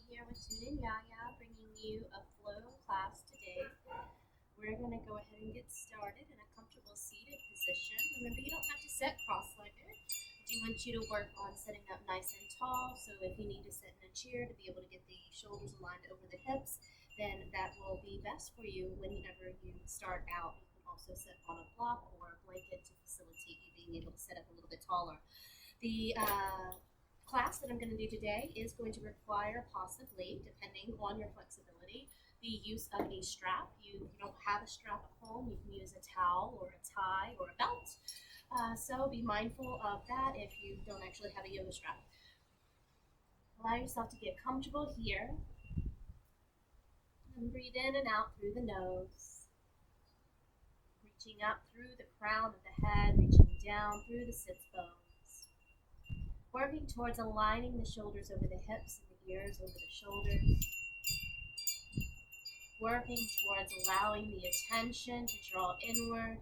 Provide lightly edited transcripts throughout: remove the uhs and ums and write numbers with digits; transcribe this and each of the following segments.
here with Tuna and Yaya, bringing you a flow class today. We're going to go ahead and get started in a comfortable seated position. Remember, you don't have to sit cross-legged. I do want you to work on sitting up nice and tall, so if you need to sit in a chair to be able to get the shoulders aligned over the hips, then that will be best for you whenever you start out. You can also sit on a block or a blanket to facilitate you being able to sit up a little bit taller. The class that I'm going to do today is going to require, possibly, depending on your flexibility, the use of a strap. You don't have a strap at home, you can use a towel or a tie or a belt. So be mindful of that if you don't actually have a yoga strap. Allow yourself to get comfortable here. And breathe in and out through the nose. Reaching up through the crown of the head, reaching down through the sits bones. Working towards aligning the shoulders over the hips and the ears over the shoulders. Working towards allowing the attention to draw inward.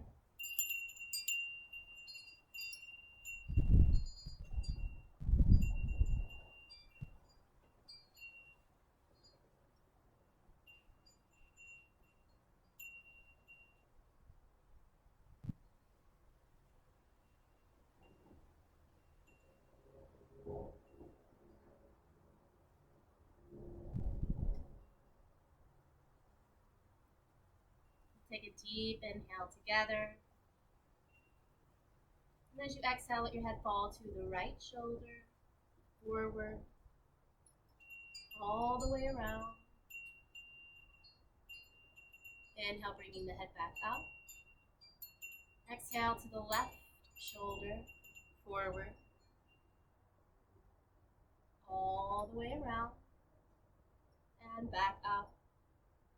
Take a deep inhale together. And as you exhale, let your head fall to the right shoulder, forward, all the way around. Inhale, bringing the head back up. Exhale to the left shoulder, forward, all the way around, and back up.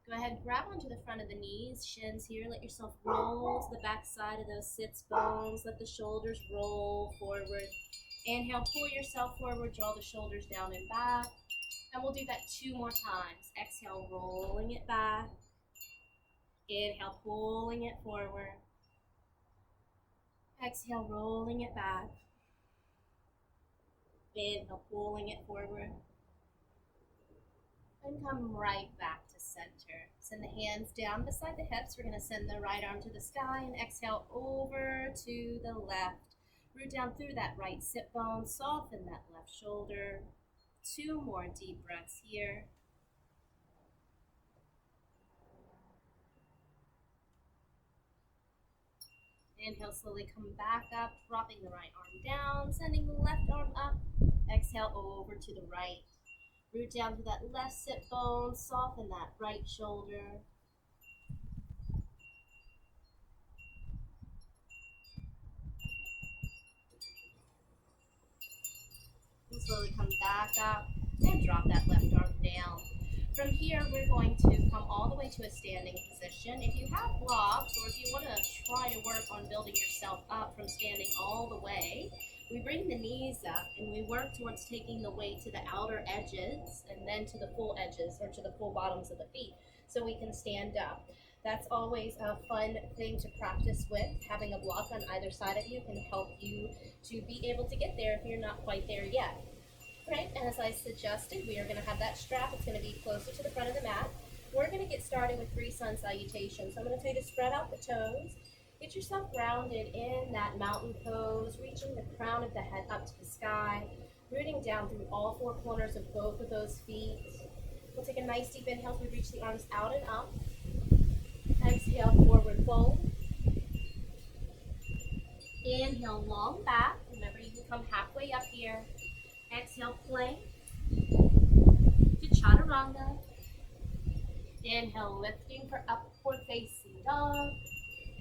Go ahead and grab onto the front of the knees, shins here. Let yourself roll to the back side of those sits bones. Let the shoulders roll forward. Inhale, pull yourself forward, draw the shoulders down and back. And we'll do that 2 more times. Exhale, rolling it back. Inhale, pulling it forward. Exhale, rolling it back. Inhale, pulling it forward. And come right back to center. Send the hands down beside the hips. We're going to send the right arm to the sky and exhale over to the left. Root down through that right sit bone. Soften that left shoulder. 2 more deep breaths here. Inhale, slowly come back up, dropping the right arm down, sending the left arm up. Exhale over to the right. Root down to that left sit bone, soften that right shoulder. And slowly come back up and drop that left arm down. From here, we're going to come all the way to a standing position. If you have blocks, or if you want to try to work on building yourself up from standing all the way, we bring the knees up and we work towards taking the weight to the outer edges and then to the full edges or to the full bottoms of the feet so we can stand up. That's always a fun thing to practice with. Having a block on either side of you can help you to be able to get there if you're not quite there yet. Right, and as I suggested, we are going to have that strap. It's going to be closer to the front of the mat. We're going to get started with 3 sun salutations. So I'm going to tell you to spread out the toes. Get yourself grounded in that mountain pose, reaching the crown of the head up to the sky, rooting down through all 4 corners of both of those feet. We'll take a nice deep inhale as we reach the arms out and up. Exhale, forward fold. Inhale, long back. Remember, you can come halfway up here. Exhale, plank to chaturanga. Inhale, lifting for upward facing dog.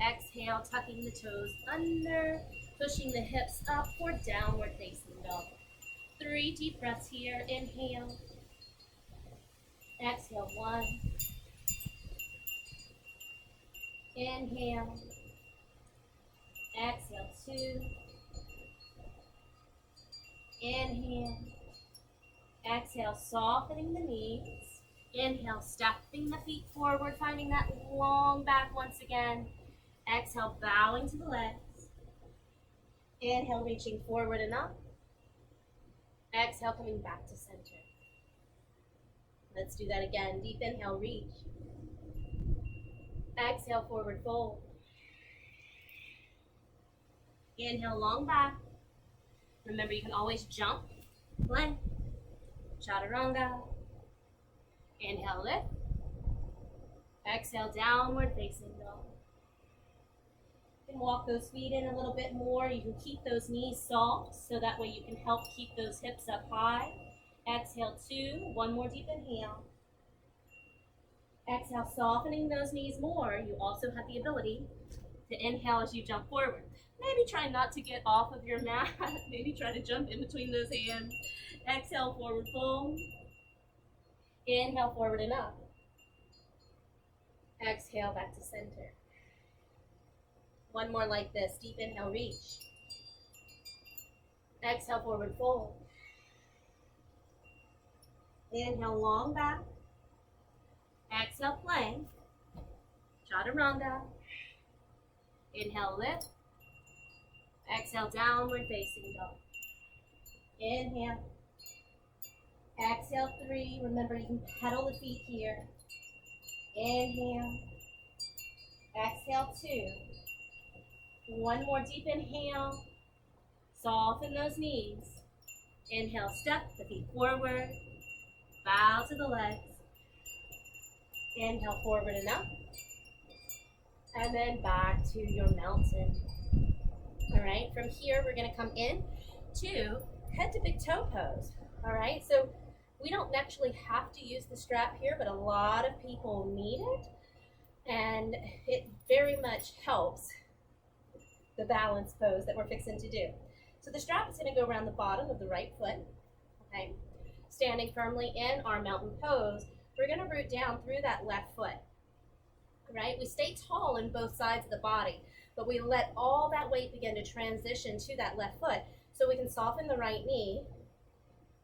Exhale, tucking the toes under, pushing the hips up for downward facing dog. 3 deep breaths here. Inhale. Exhale, 1. Inhale. Exhale, 2. Inhale. Exhale, softening the knees. Inhale, stepping the feet forward, finding that long back once again. Exhale, bowing to the legs. Inhale, reaching forward and up. Exhale, coming back to center. Let's do that again. Deep inhale, reach. Exhale, forward fold. Inhale, long back. Remember, you can always jump, plank, chaturanga. Inhale, lift. Exhale, downward facing dog. You can walk those feet in a little bit more. You can keep those knees soft, so that way you can help keep those hips up high. Exhale, 2. One more deep inhale. Exhale, softening those knees more. You also have the ability to inhale as you jump forward. Maybe try not to get off of your mat. Maybe try to jump in between those hands. Exhale, forward fold. Inhale, forward and up. Exhale, back to center. One more like this. Deep inhale, reach. Exhale, forward fold. Inhale, long back. Exhale, plank. Chaturanga. Inhale, lift. Exhale, downward facing dog. Inhale. Exhale, 3. Remember, you can pedal the feet here. Inhale. Exhale, 2. One more deep inhale. Soften those knees. Inhale, step the feet forward. Bow to the legs. Inhale, forward and up. And then back to your mountain. All right, from here, we're going to come in to head to big toe pose. All right, so we don't actually have to use the strap here, but a lot of people need it. And it very much helps the balance pose that we're fixing to do. So the strap is going to go around the bottom of the right foot. Okay, standing firmly in our mountain pose, we're going to root down through that left foot. Right, we stay tall in both sides of the body, but we let all that weight begin to transition to that left foot, so we can soften the right knee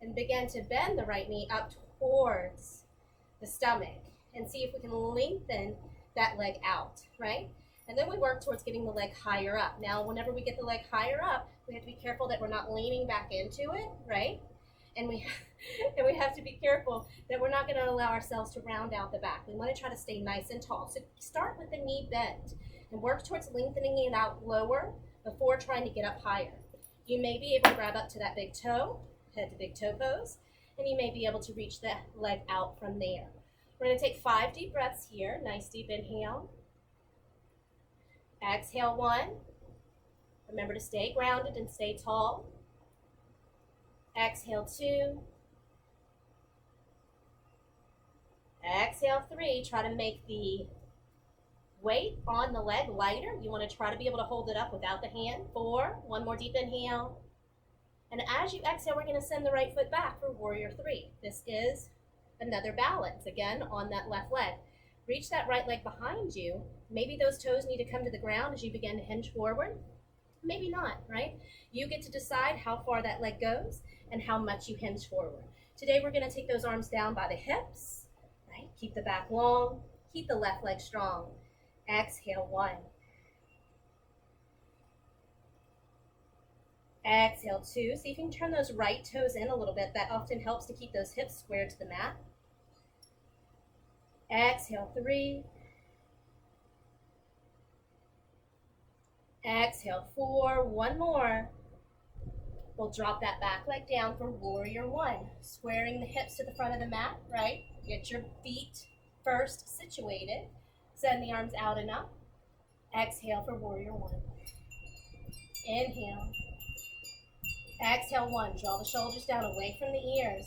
and begin to bend the right knee up towards the stomach and see if we can lengthen that leg out, right? And then we work towards getting the leg higher up. Now, whenever we get the leg higher up, we have to be careful that we're not leaning back into it, right? And we have to be careful that we're not going to allow ourselves to round out the back. We want to try to stay nice and tall. So start with the knee bent and work towards lengthening it out lower before trying to get up higher. You may be able to grab up to that big toe, head to big toe pose, and you may be able to reach the leg out from there. We're going to take 5 deep breaths here. Nice deep inhale. Exhale, 1. Remember to stay grounded and stay tall. Exhale, 2. Exhale, 3. Try to make the weight on the leg lighter. You want to try to be able to hold it up without the hand. 4. One more deep inhale. And as you exhale, we're going to send the right foot back for warrior 3. This is another balance, again, on that left leg. Reach that right leg behind you. Maybe those toes need to come to the ground as you begin to hinge forward. Maybe not, right? You get to decide how far that leg goes and how much you hinge forward. Today, we're going to take those arms down by the hips, right? Keep the back long. Keep the left leg strong. Exhale, 1. Exhale, 2. See if you can turn those right toes in a little bit. That often helps to keep those hips square to the mat. Exhale, 3. Exhale, 4. One more. We'll drop that back leg down for warrior 1. Squaring the hips to the front of the mat, right? Get your feet first situated. Send the arms out and up. Exhale for warrior 1. Inhale. Exhale, 1. Draw the shoulders down away from the ears.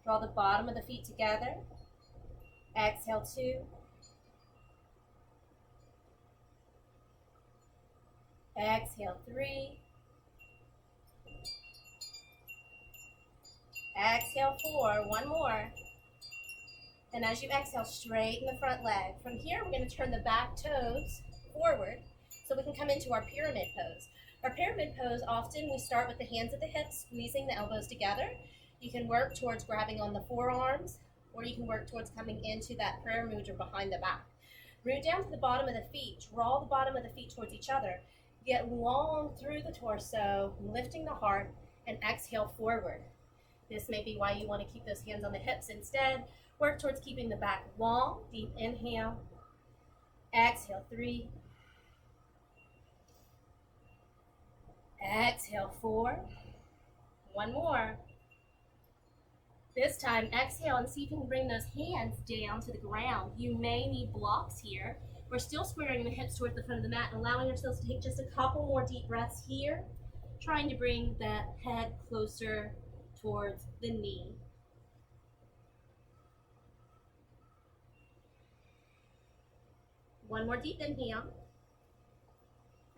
Draw the bottom of the feet together. Exhale, 2. Exhale, 3. Exhale, 4. One more. And as you exhale, straighten the front leg. From here, we're going to turn the back toes forward so we can come into our pyramid pose. Our pyramid pose, often we start with the hands at the hips, squeezing the elbows together. You can work towards grabbing on the forearms, or you can work towards coming into that prayer mudra behind the back. Root down to the bottom of the feet. Draw the bottom of the feet towards each other. Get long through the torso, lifting the heart, and exhale forward. This may be why you want to keep those hands on the hips instead. Work towards keeping the back long. Deep inhale. Exhale, 3. Exhale, 4. One more. This time, exhale and see if you can bring those hands down to the ground. You may need blocks here. We're still squaring the hips toward the front of the mat and allowing ourselves to take just a couple more deep breaths here, trying to bring the head closer towards the knee. One more deep inhale.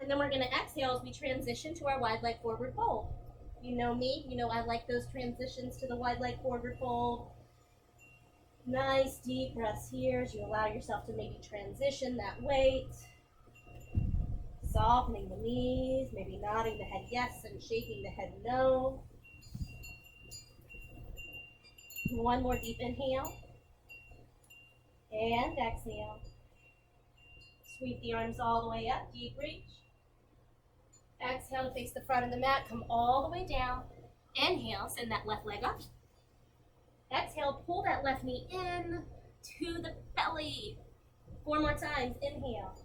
And then we're going to exhale as we transition to our wide leg forward fold. You know me, you know I like those transitions to the wide leg forward fold. Nice deep breaths here as you allow yourself to maybe transition that weight. Softening the knees, maybe nodding the head yes and shaking the head no. One more deep inhale. And exhale. Sweep the arms all the way up, deep reach. Exhale to face the front of the mat, come all the way down. Inhale, send that left leg up. Exhale, pull that left knee in to the belly. 4 more times, inhale.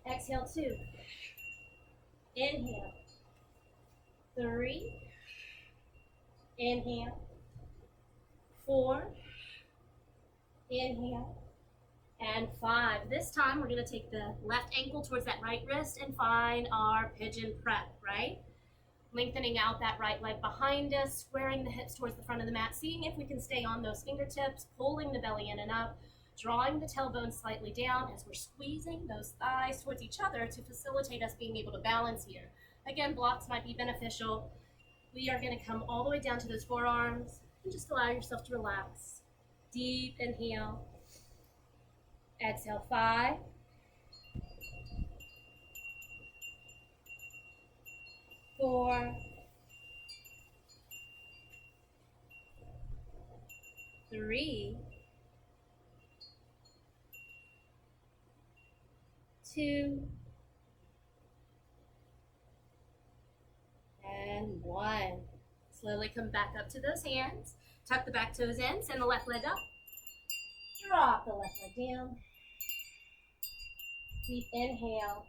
Exhale, 2. Inhale. 3. Inhale. 4. Inhale. And 5. This time we're going to take the left ankle towards that right wrist and find our pigeon prep, right? Lengthening out that right leg behind us, squaring the hips towards the front of the mat, seeing if we can stay on those fingertips, pulling the belly in and up, drawing the tailbone slightly down as we're squeezing those thighs towards each other to facilitate us being able to balance here. Again, blocks might be beneficial. We are going to come all the way down to those forearms and just allow yourself to relax. Deep inhale. Exhale, 5. 4. 3. 2. And 1. Slowly come back up to those hands. Tuck the back toes in, send the left leg up. Drop the left leg down. Deep inhale.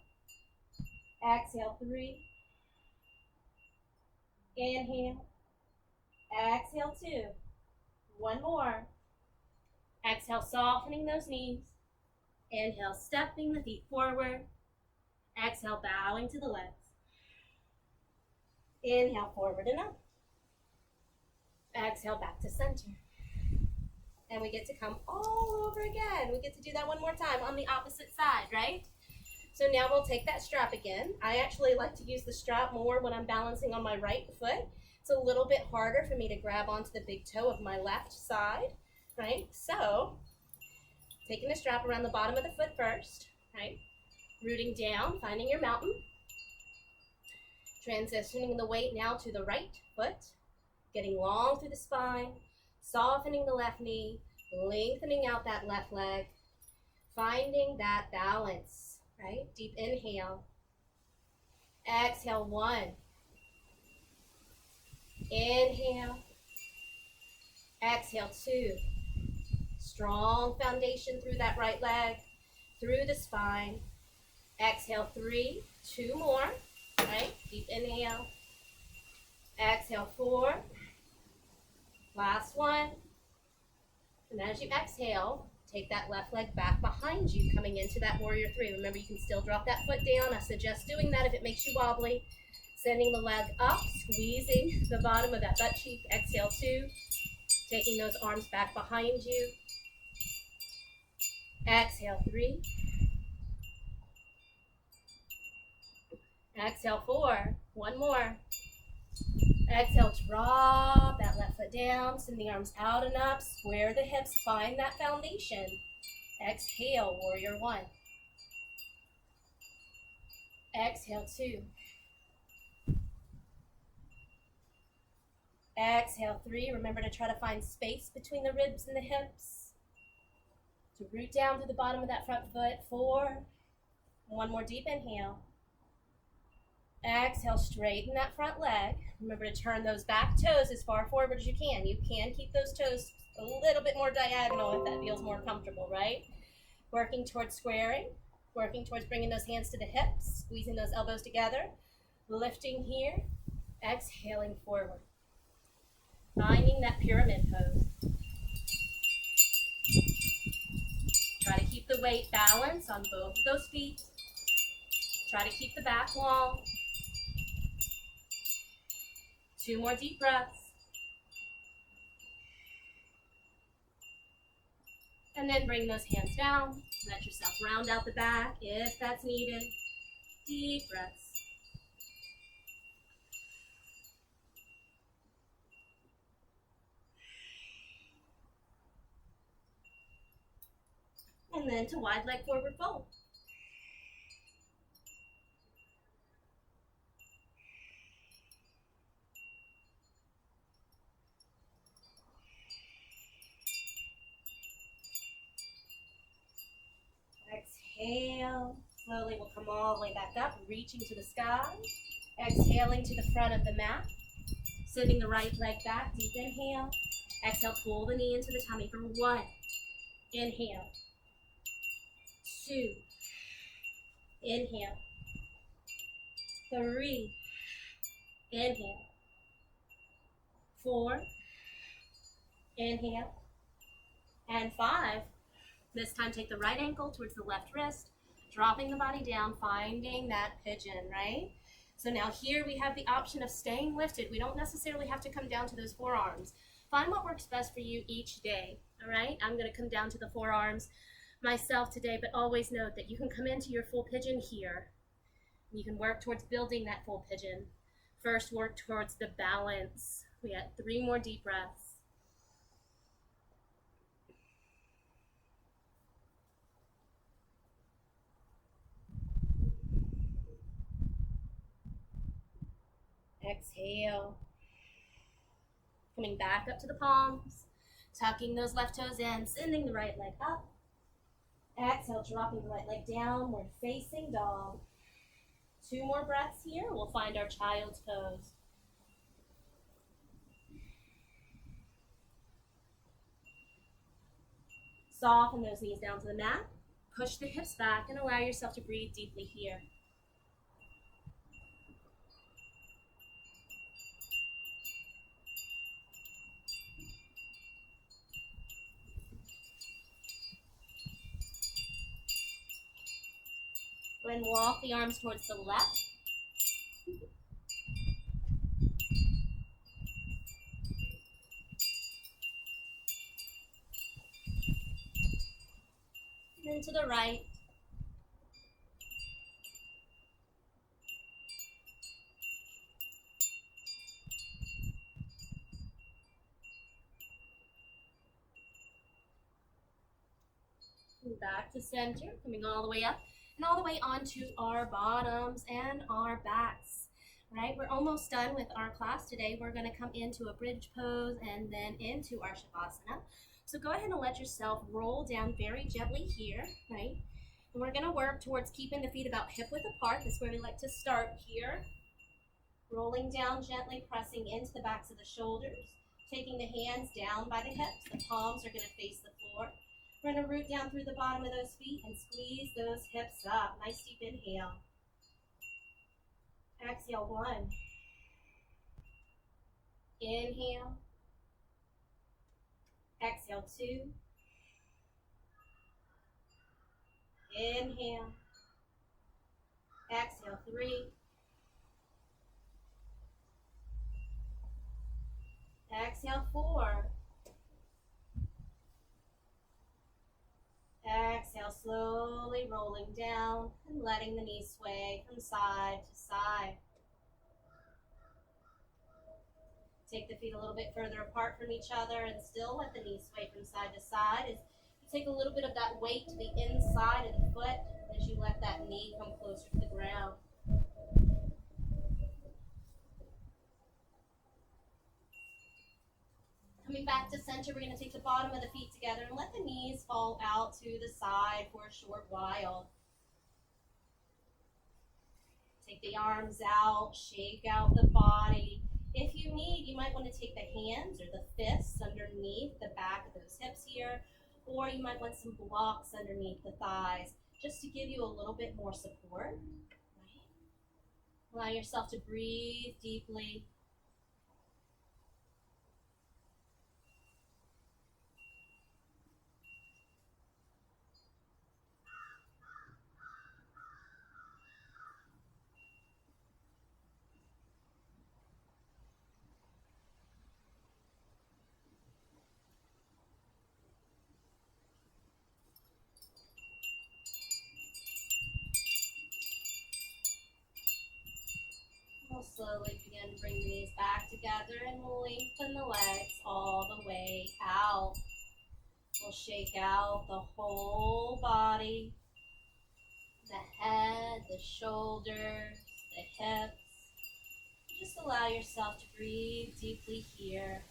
Exhale, 3. Inhale. Exhale, 2. One more. Exhale, softening those knees. Inhale, stepping the feet forward. Exhale, bowing to the legs. Inhale, forward and up. Exhale, back to center. And we get to come all over again. We get to do that one more time on the opposite side, right? So now we'll take that strap again. I actually like to use the strap more when I'm balancing on my right foot. It's a little bit harder for me to grab onto the big toe of my left side, right? So, taking the strap around the bottom of the foot first, right? Rooting down, finding your mountain. Transitioning the weight now to the right foot, getting long through the spine, softening the left knee, lengthening out that left leg, finding that balance, right? Deep inhale. Exhale, 1. Inhale. Exhale, 2. Strong foundation through that right leg, through the spine. Exhale, 3. 2 more, right? Deep inhale. Exhale, 4. Last one. And as you exhale, take that left leg back behind you, coming into that warrior 3. Remember, you can still drop that foot down. I suggest doing that if it makes you wobbly. Sending the leg up, squeezing the bottom of that butt cheek. Exhale, 2. Taking those arms back behind you. Exhale, 3. Exhale, 4. One more. Exhale, drop that left foot down. Send the arms out and up. Square the hips. Find that foundation. Exhale, warrior 1. Exhale, 2. Exhale, 3. Remember to try to find space between the ribs and the hips. To root down to the bottom of that front foot. 4. One more deep inhale. Exhale, straighten that front leg. Remember to turn those back toes as far forward as you can. You can keep those toes a little bit more diagonal if that feels more comfortable, right? Working towards squaring, working towards bringing those hands to the hips, squeezing those elbows together, lifting here, exhaling forward. Finding that pyramid pose. Try to keep the weight balanced on both of those feet. Try to keep the back long. 2 more deep breaths. And then bring those hands down. Let yourself round out the back if that's needed. Deep breaths. And then to wide leg forward fold. Exhale. Slowly we'll come all the way back up, reaching to the sky. Exhaling to the front of the mat. Sending the right leg back. Deep inhale. Exhale, pull the knee into the tummy for 1. Inhale. 2. Inhale. 3. Inhale. 4. Inhale. And 5. This time take the right ankle towards the left wrist, dropping the body down, finding that pigeon, right? So now here we have the option of staying lifted. We don't necessarily have to come down to those forearms. Find what works best for you each day, all right? I'm gonna come down to the forearms myself today, but always note that you can come into your full pigeon here. You can work towards building that full pigeon. First, work towards the balance. We got 3 more deep breaths. Exhale. Coming back up to the palms. Tucking those left toes in, sending the right leg up. Exhale, dropping the right leg down. We're facing dog. 2 more breaths here. We'll find our child's pose. Soften those knees down to the mat. Push the hips back and allow yourself to breathe deeply here. Go ahead and walk the arms towards the left. And then to the right. And back to center, coming all the way up. And all the way onto our bottoms and our backs, right? We're almost done with our class today. We're gonna come into a bridge pose and then into our Shavasana. So go ahead and let yourself roll down very gently here, right? And we're gonna work towards keeping the feet about hip width apart. That's where we like to start here. Rolling down gently, pressing into the backs of the shoulders, taking the hands down by the hips. The palms are gonna face the floor. We're going to root down through the bottom of those feet and squeeze those hips up. Nice deep inhale. Exhale, 1. Inhale. Exhale, 2. Inhale. Exhale, 3. Exhale, 4. Exhale, slowly rolling down and letting the knees sway from side to side. Take the feet a little bit further apart from each other and still let the knees sway from side to side. As you take a little bit of that weight to the inside of the foot as you let that knee come closer to the ground. Coming back to center, we're going to take the bottom of the feet together and let the knees fall out to the side for a short while. Take the arms out, shake out the body. If you need, you might want to take the hands or the fists underneath the back of those hips here, or you might want some blocks underneath the thighs just to give you a little bit more support. Right? Allow yourself to breathe deeply. We'll slowly begin to bring the knees back together and we'll lengthen the legs all the way out. We'll shake out the whole body, the head, the shoulders, the hips. Just allow yourself to breathe deeply here.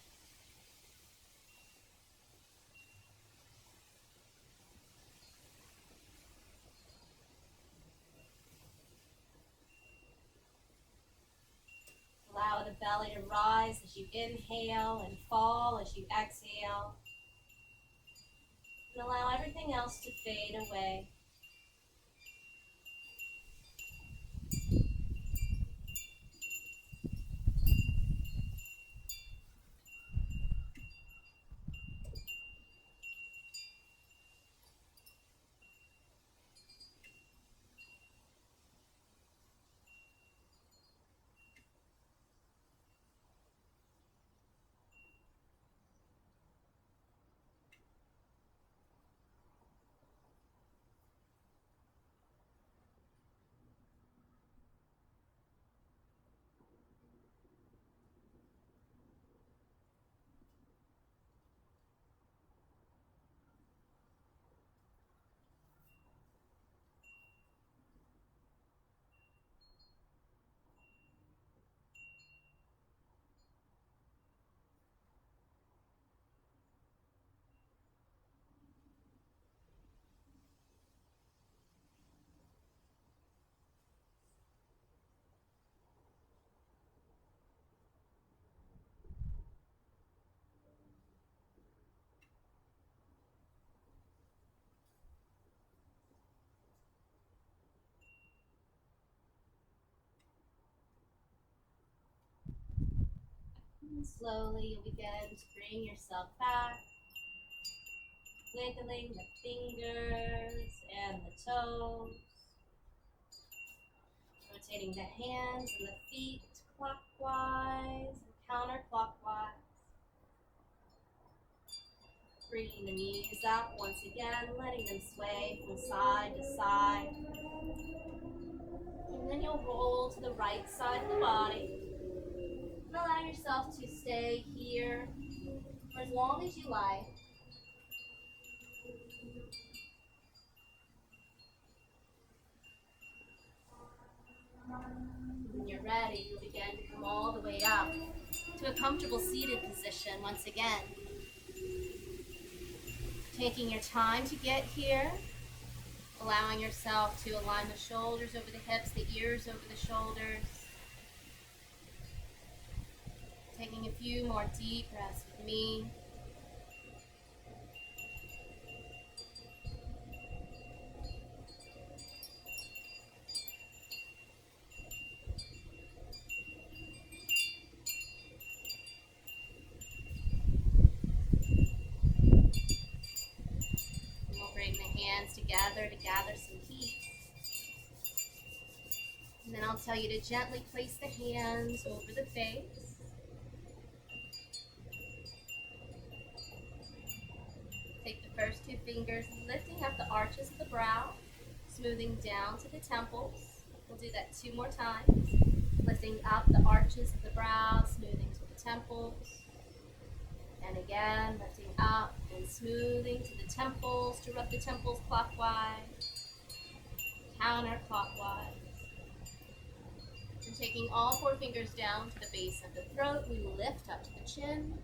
Allow the belly to rise as you inhale and fall as you exhale. And allow everything else to fade away. And slowly you'll begin to bring yourself back, wiggling the fingers and the toes, rotating the hands and the feet clockwise and counterclockwise. Bringing the knees up once again, letting them sway from side to side. And then you'll roll to the right side of the body. And allow yourself to stay here for as long as you like. When you're ready, you'll begin to come all the way up to a comfortable seated position once again. Taking your time to get here, allowing yourself to align the shoulders over the hips, the ears over the shoulders. Taking a few more deep breaths with me. And we'll bring the hands together to gather some heat. And then I'll tell you to gently place the hands over the face. Take the first two fingers, lifting up the arches of the brow, smoothing down to the temples. We'll do that 2 more times. Lifting up the arches of the brow, smoothing to the temples. And again, lifting up and smoothing to the temples, to rub the temples clockwise, counterclockwise. And taking all 4 fingers down to the base of the throat, we lift up to the chin.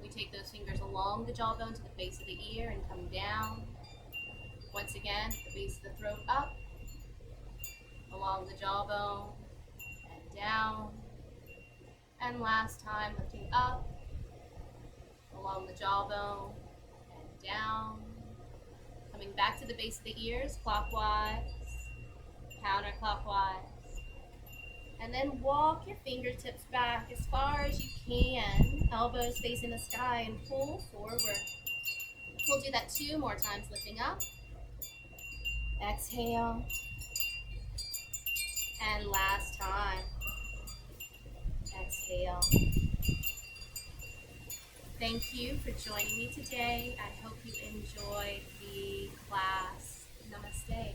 We take those fingers along the jawbone to the base of the ear and come down. Once again, the base of the throat up, along the jawbone and down. And last time, lifting up along the jawbone and down. Coming back to the base of the ears, clockwise, counterclockwise. And then walk your fingertips back as far as you can, elbows facing the sky, and pull forward. We'll do that 2 more times, lifting up. Exhale. And last time. Exhale. Thank you for joining me today. I hope you enjoyed the class. Namaste.